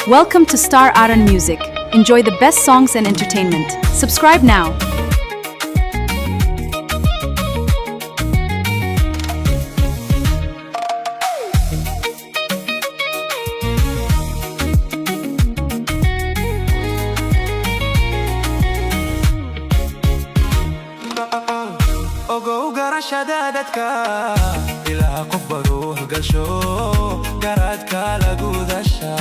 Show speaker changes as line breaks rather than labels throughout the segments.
Welcome to Star Aran Music. Enjoy the best songs and entertainment. Subscribe now.
ogow garashadaadadka ilaa qof baruux gasho garaadka lagu dasha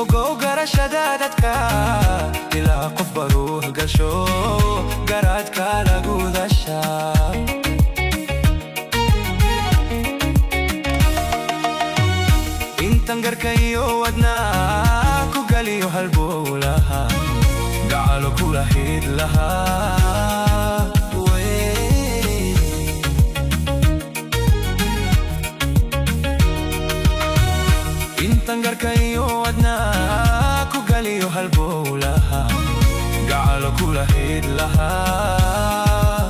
ogow garashadaadadka ilaa qof baruux gasho garaadka lagu dasha intan garkayo wadnaa ku galiyo halbowlaha gacalo kula xidh lahaa intan garkayo wadnaa ku galiyo halbowlaha gacalo kula xidh lahaa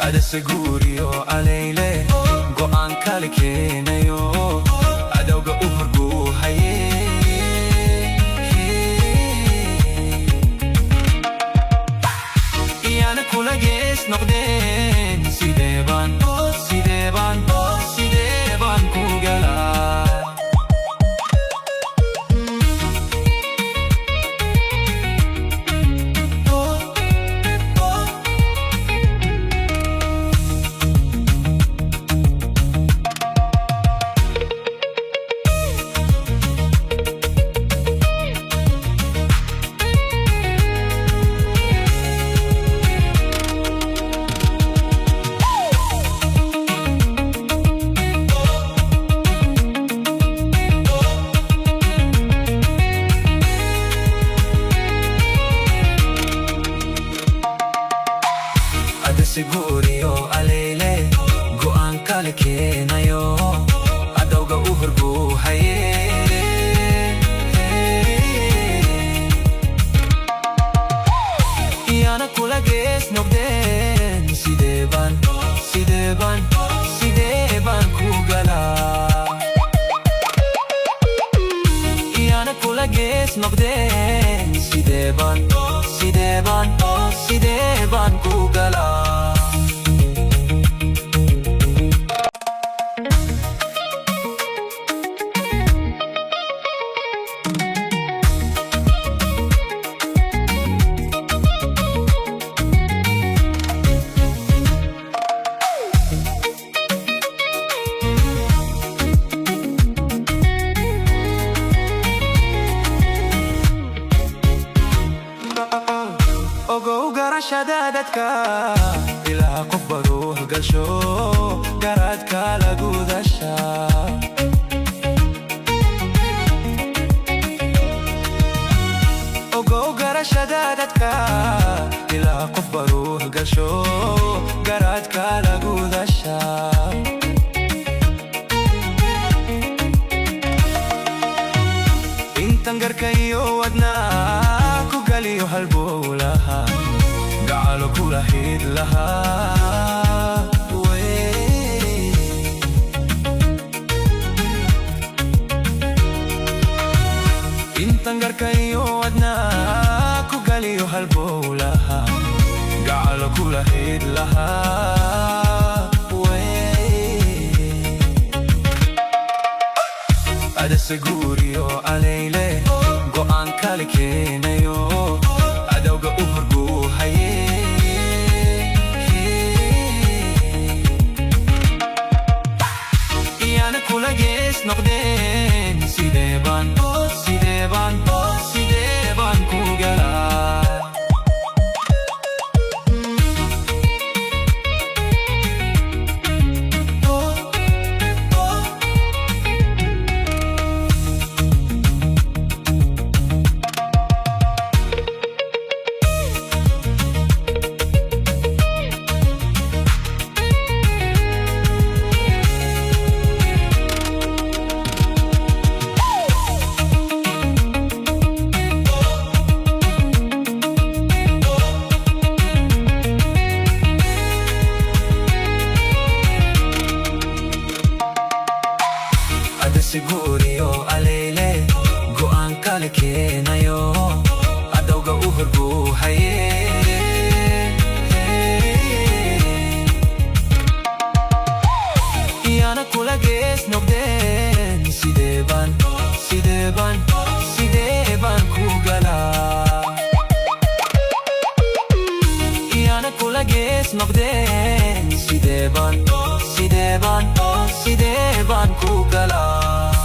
ada seguriyo aleyle go'aan kale keenayo adowga u horguuhaye iyana kula gees noqdeen sidee baan ku galaa seguriyo aleyle go'aan kale keenayo adowga u horguuhaye iyana kula gees noqdeen sidee baan ku galaa iyana kula gees noqdeen sidee baan ku galaa ogow garashadaadadka ilaa qof baruux gasho garaadka lagu dasha ogow garashadaadadka ilaa qof baruux gasho garaadka lagu dasha intan garkayo wadnaa ku galiyo halbowlaha gacalo kula xidh lahaa intan garkayo wadnaa ku galiyo halbowlaha gacalo kula xidh lahaa ada seguriyo aleyle go'aan kale keenayo adowga u horguuhaye iyana kula gees noqdeen sidee baan ku galaa kala keenayo adowga u horbuuhaye iyana kula gees noqdeen sidee baan ku galaa iyana kula gees noqdeen sidee baan ku galaa